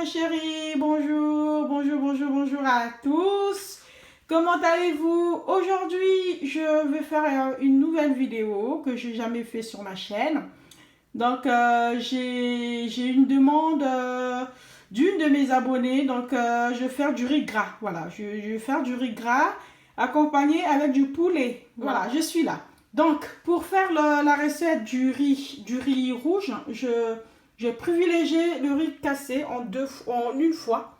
mes chéris, bonjour, bonjour à tous. Comment allez-vous? Aujourd'hui, je vais faire une nouvelle vidéo que j'ai jamais fait sur ma chaîne. Donc, j'ai une demande d'une de mes abonnées. Donc, je vais faire du riz gras. Voilà, je vais faire du riz gras accompagné avec du poulet. Voilà, je suis là. Donc, pour faire la recette du riz rouge, j'ai privilégié le riz cassé en une fois.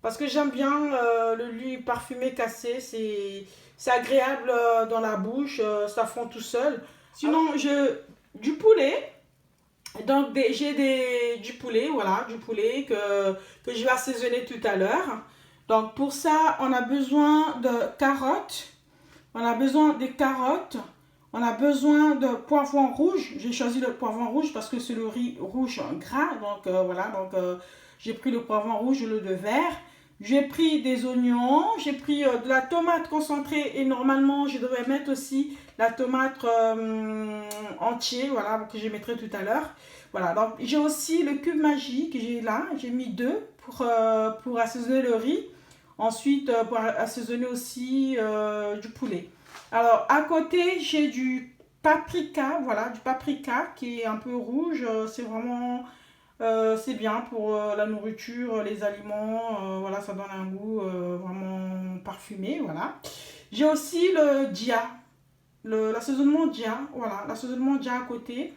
Parce que j'aime bien le riz parfumé cassé. C'est agréable dans la bouche. Ça fond tout seul. Sinon, du poulet. Donc, j'ai du poulet, voilà, du poulet que je vais assaisonner tout à l'heure. Donc, pour ça, on a besoin de carottes. On a besoin des carottes. On a besoin de poivron rouge. J'ai choisi le poivron rouge parce que c'est le riz rouge gras. Donc, voilà. Donc, j'ai pris le poivron rouge, le de vert. J'ai pris des oignons. J'ai pris de la tomate concentrée. Et normalement, je devrais mettre aussi la tomate entière. Voilà, que je mettrai tout à l'heure. Voilà. Donc, j'ai aussi le cube magique que j'ai là. J'ai mis deux pour assaisonner le riz. Ensuite, pour assaisonner aussi du poulet. Alors, à côté, j'ai du paprika, voilà, du paprika qui est un peu rouge. C'est vraiment, c'est bien pour la nourriture, les aliments. Voilà, ça donne un goût vraiment parfumé, voilà. J'ai aussi le dia, l'assaisonnement dia, voilà, l'assaisonnement dia à côté.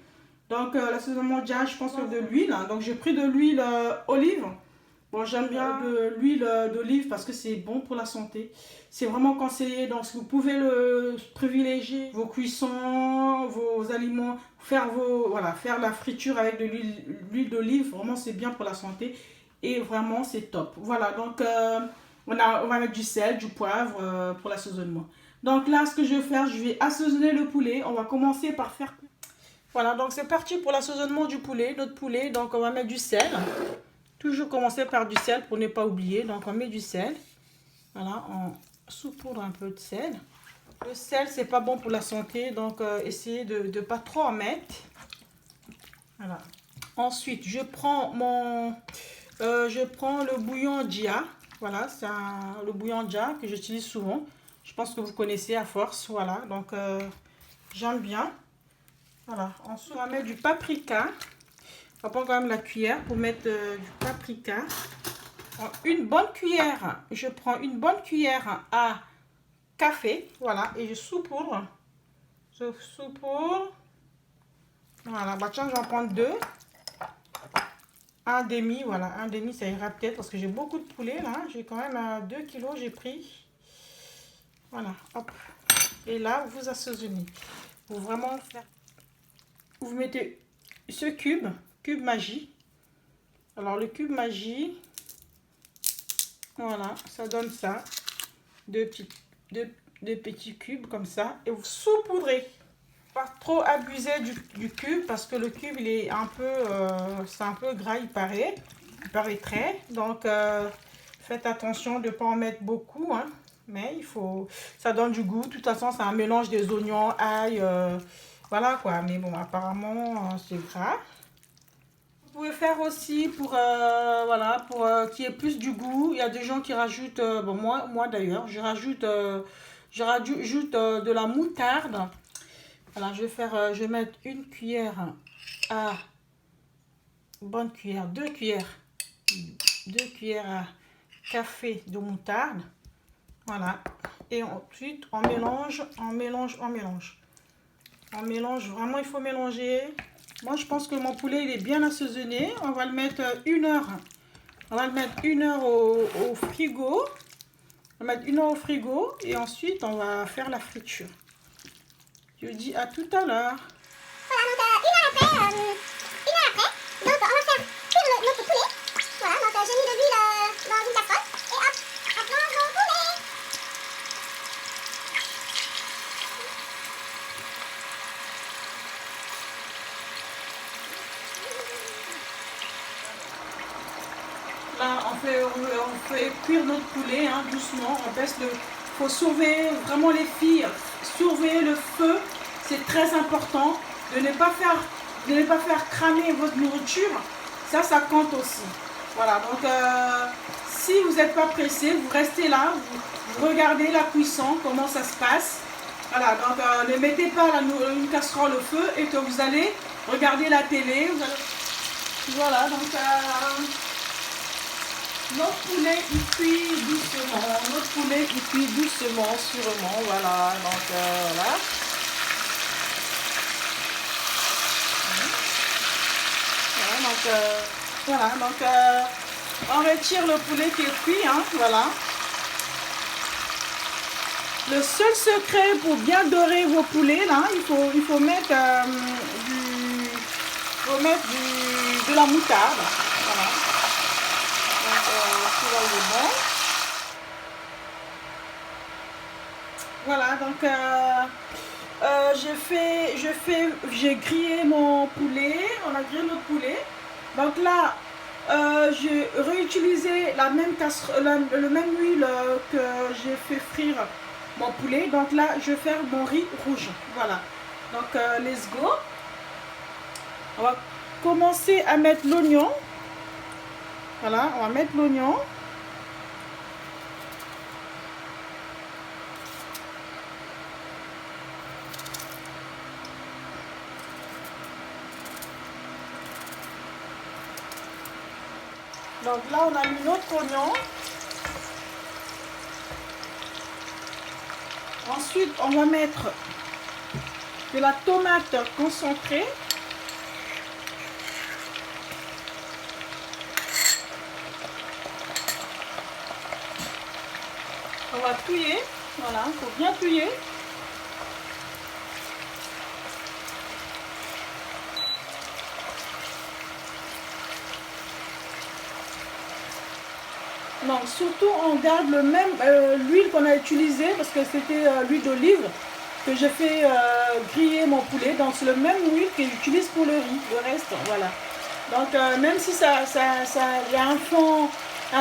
Donc, l'assaisonnement dia, je pense que de l'huile. Donc, j'ai pris de l'huile olive. Bon, j'aime bien de l'huile d'olive parce que c'est bon pour la santé. C'est vraiment conseillé. Donc, si vous pouvez le privilégier, vos cuissons, vos aliments, faire la friture avec de l'huile d'olive, vraiment, c'est bien pour la santé. Et vraiment, c'est top. Voilà, donc, on va mettre du sel, du poivre pour l'assaisonnement. Donc là, ce que je vais faire, je vais assaisonner le poulet. On va commencer par faire... Voilà, donc c'est parti pour l'assaisonnement du poulet, notre poulet. Donc, on va mettre du sel. Toujours commencer par du sel pour ne pas oublier. Donc, on met du sel. Voilà, on saupoudre un peu de sel. Le sel, c'est pas bon pour la santé. Donc, essayez de ne pas trop en mettre. Voilà. Ensuite, je prends le bouillon dia. Voilà, c'est le bouillon dia que j'utilise souvent. Je pense que vous connaissez à force. Voilà, donc j'aime bien. Voilà, ensuite, on va mettre du paprika. On va prendre quand même la cuillère pour mettre du paprika. Une bonne cuillère, je prends une bonne cuillère à café, voilà, et je saupoudre. Je saupoudre. Voilà, bah tiens, j'en prends deux. Un demi, voilà, un demi, ça ira peut-être parce que j'ai beaucoup de poulet là. J'ai quand même 2 kilos, j'ai pris. Voilà, hop. Et là, vous assaisonnez. Pour vraiment faire. Vous mettez ce cube magie. Alors le cube magie, voilà, ça donne ça, deux petits cubes comme ça, et vous saupoudrez. Pas trop abuser du cube parce que le cube il est un peu, c'est un peu gras, il paraîtrait. Donc faites attention de ne pas en mettre beaucoup, hein, mais il faut, ça donne du goût. De toute façon, c'est un mélange des oignons, ail, voilà quoi. Mais bon, apparemment c'est gras. Vous pouvez faire aussi pour voilà, pour qu'il y ait plus du goût. Il y a des gens qui rajoutent, bon, moi d'ailleurs, je rajoute de la moutarde. Voilà, je vais mettre une cuillère à bonne cuillère, deux cuillères à café de moutarde. Voilà, et ensuite on mélange, vraiment, il faut mélanger. Moi, je pense que mon poulet, il est bien assaisonné. On va le mettre 1 heure. On va le mettre 1 heure au frigo. On va mettre 1 heure au frigo. Et ensuite, on va faire la friture. Je vous dis à tout à l'heure. Voilà, donc 1 heure après, donc on va faire cuire notre poulet. Voilà, donc j'ai mis de l'huile dans une casserole. Et hop, on plonge mon poulet. Là, on fait cuire notre poulet, hein, doucement. On baisse le... Il faut surveiller, vraiment les filles, surveiller le feu. C'est très important de ne pas faire cramer votre nourriture. Ça compte aussi. Voilà, donc si vous n'êtes pas pressé, vous restez là, vous regardez la cuisson, comment ça se passe. Voilà, donc ne mettez pas une casserole au feu et que vous allez regarder la télé. Voilà, donc notre poulet il cuit doucement, sûrement, voilà, donc voilà. Voilà, donc on retire le poulet qui est cuit, hein, voilà. Le seul secret pour bien dorer vos poulets, là, il faut mettre, de la moutarde, voilà. Donc, celui-là, il est bon. Voilà, donc j'ai grillé mon poulet, on a grillé notre poulet. Donc là, j'ai réutilisé la même casserole, le même huile que j'ai fait frire mon poulet. Donc là, je vais faire mon riz rouge. Voilà. Donc, let's go. On va commencer à mettre l'oignon. Voilà, on va mettre l'oignon. Donc là, on a mis notre oignon. Ensuite, on va mettre de la tomate concentrée. On va touiller. Voilà, il faut bien touiller. Donc surtout on garde le même l'huile qu'on a utilisée parce que c'était l'huile d'olive que j'ai fait griller mon poulet. Donc c'est le même huile que j'utilise pour le riz, le reste, voilà. Donc même si il y a un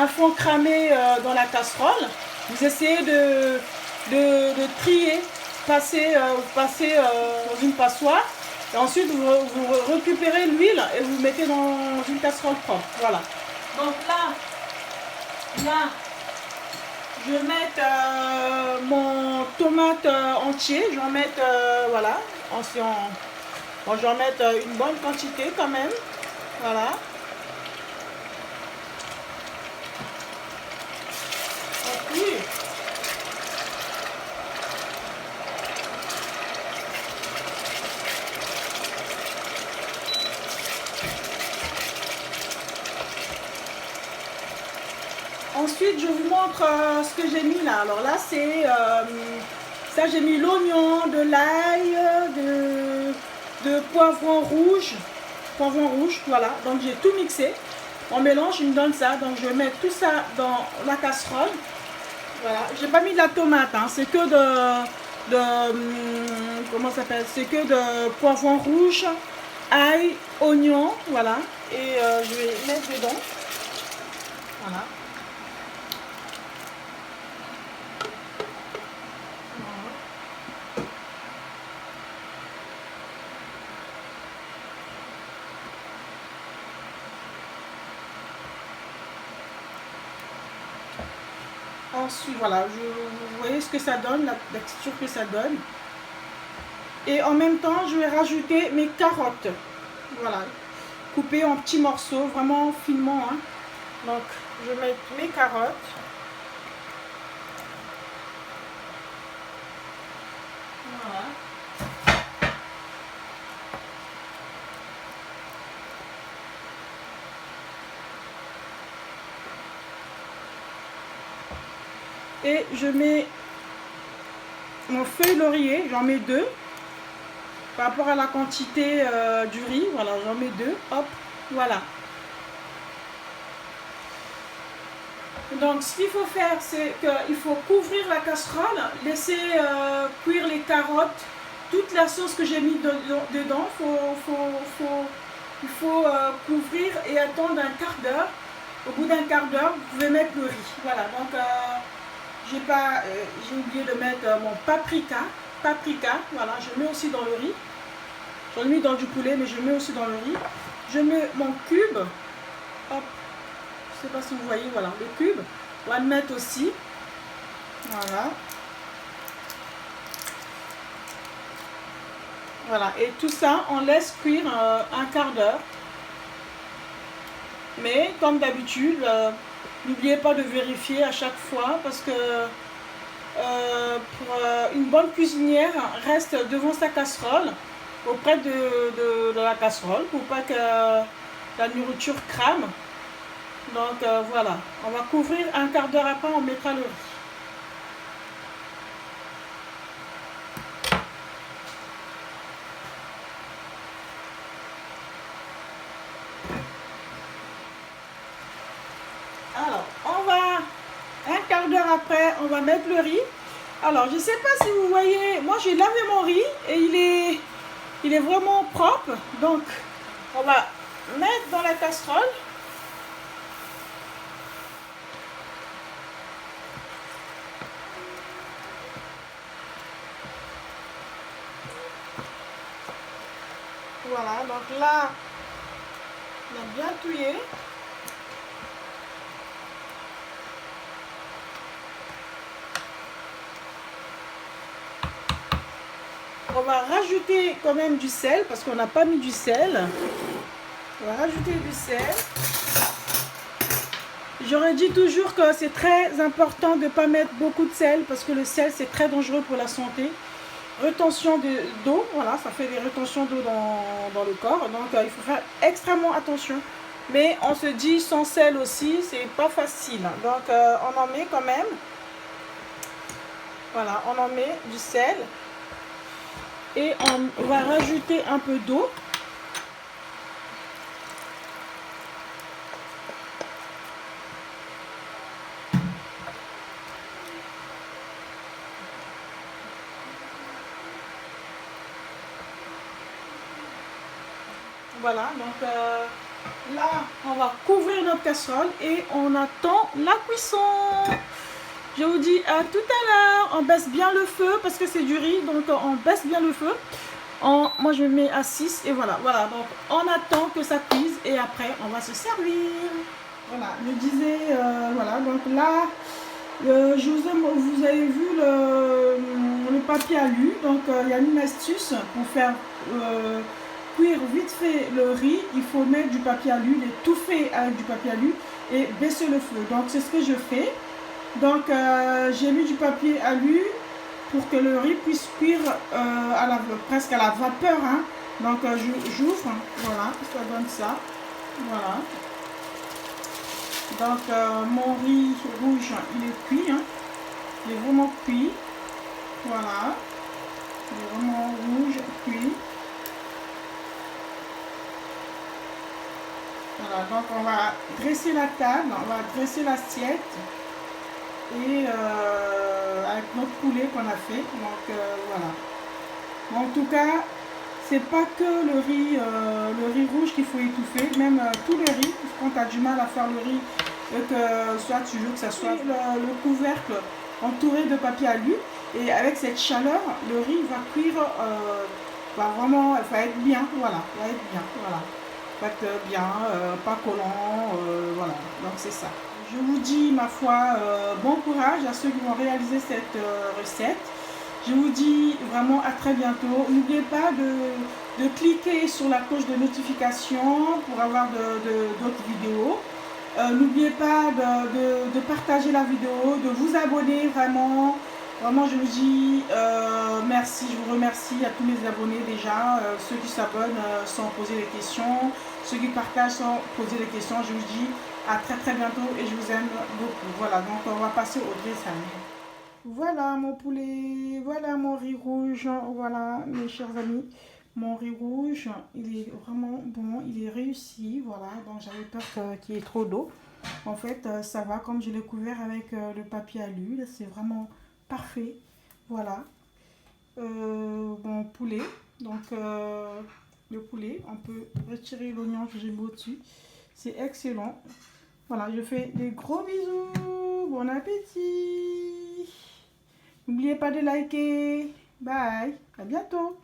fond cramé dans la casserole, vous essayez de trier, passer dans une passoire et ensuite vous récupérez l'huile et vous mettez dans une casserole propre, voilà. Donc là, je vais mettre mon tomate entier. Je vais en mettre, voilà. Bon, je vais en mettre une bonne quantité quand même. Voilà. Oui. Ensuite, je vous montre ce que j'ai mis là. Alors là, c'est ça, j'ai mis l'oignon, de l'ail, de poivron rouge, voilà. Donc j'ai tout mixé. On mélange, il me donne ça. Donc je vais mettre tout ça dans la casserole. Voilà. J'ai pas mis de la tomate, hein. C'est que comment ça s'appelle? C'est que de poivron rouge, ail, oignon, voilà. Et je vais mettre dedans. Voilà. Ensuite, voilà, vous voyez ce que ça donne, la texture que ça donne. Et en même temps, je vais rajouter mes carottes. Voilà, coupées en petits morceaux, vraiment finement, hein. Donc, je vais mettre mes carottes. Voilà. Et je mets mon feuille laurier, j'en mets 2. Par rapport à la quantité du riz, voilà, j'en mets 2. Hop, voilà. Donc ce qu'il faut faire, c'est qu'il faut couvrir la casserole, laisser cuire les carottes, toute la sauce que j'ai mis dedans. Il faut couvrir et attendre un quart d'heure. Au bout d'un quart d'heure, vous pouvez mettre le riz. Voilà, donc j'ai oublié de mettre mon paprika, voilà, je mets aussi dans le riz. J'en ai mis dans du poulet, mais je mets aussi dans le riz. Je mets mon cube, hop, Je sais pas si vous voyez, voilà, le cube. On va le mettre aussi. Voilà. Voilà, et tout ça, on laisse cuire un quart d'heure. Mais comme d'habitude, n'oubliez pas de vérifier à chaque fois parce que pour une bonne cuisinière, reste devant sa casserole, auprès de la casserole pour pas que la nourriture crame. Donc voilà, on va couvrir un quart d'heure après, on mettra le riz. Alors, on va, un quart d'heure après, on va mettre le riz. Alors, je ne sais pas si vous voyez, moi j'ai lavé mon riz et il est vraiment propre. Donc, on va mettre dans la casserole. Voilà, donc là, on a bien touillé. On va rajouter quand même du sel parce qu'on n'a pas mis du sel. On va rajouter du sel. J'aurais dit toujours que c'est très important de ne pas mettre beaucoup de sel parce que le sel c'est très dangereux pour la santé. Rétention d'eau, voilà, ça fait des rétentions d'eau dans le corps. Donc il faut faire extrêmement attention. Mais on se dit sans sel aussi, c'est pas facile. Donc on en met quand même. Voilà, on en met du sel. Et on va rajouter un peu d'eau. Voilà, donc là, on va couvrir notre casserole et on attend la cuisson. Je vous dis à tout à l'heure. On baisse bien le feu parce que c'est du riz, donc on baisse bien le feu. Moi, je mets à 6 et voilà. Voilà, donc on attend que ça cuise et après, on va se servir. Voilà, je disais, voilà, donc là, vous avez vu le papier alu. Donc, il y a une astuce pour faire cuire vite fait le riz. Il faut mettre du papier alu, l'étouffer avec du papier alu et baisser le feu. Donc, c'est ce que je fais. Donc, j'ai mis du papier alu pour que le riz puisse cuire presque à la vapeur. Hein. Donc, j'ouvre, voilà, ça donne ça. Voilà. Donc, mon riz rouge, il est cuit. Hein. Il est vraiment cuit. Voilà. Il est vraiment rouge, cuit. Voilà, donc on va dresser la table, on va dresser l'assiette. Et avec notre poulet qu'on a fait, donc voilà. Bon, en tout cas, c'est pas que le riz rouge qu'il faut étouffer, même tout le riz, quand tu as du mal à faire le riz, et que soit tu veux que ça soit le couvercle entouré de papier alu, et avec cette chaleur, le riz va cuire, vraiment, il va être bien, voilà, il va être bien, voilà. Il va être bien, pas collant, voilà, donc c'est ça. Je vous dis, ma foi, bon courage à ceux qui vont réaliser cette recette. Je vous dis vraiment à très bientôt. N'oubliez pas de cliquer sur la cloche de notification pour avoir d'autres vidéos. N'oubliez pas de partager la vidéo, de vous abonner vraiment. Vraiment, je vous dis merci, je vous remercie à tous mes abonnés déjà, ceux qui s'abonnent sans poser des questions, ceux qui partagent sans poser des questions. Je vous dis à très très bientôt et je vous aime beaucoup. Voilà, donc on va passer au dressage. Voilà mon poulet, voilà mon riz rouge, voilà mes chers amis. Mon riz rouge, il est vraiment bon, il est réussi, voilà. Donc j'avais peur qu'il y ait trop d'eau. En fait, ça va, comme je l'ai couvert avec le papier alu, c'est vraiment parfait. Voilà. Mon poulet, donc le poulet, on peut retirer l'oignon que j'ai mis au-dessus. C'est excellent. Voilà, je fais des gros bisous. Bon appétit. N'oubliez pas de liker. Bye. À bientôt.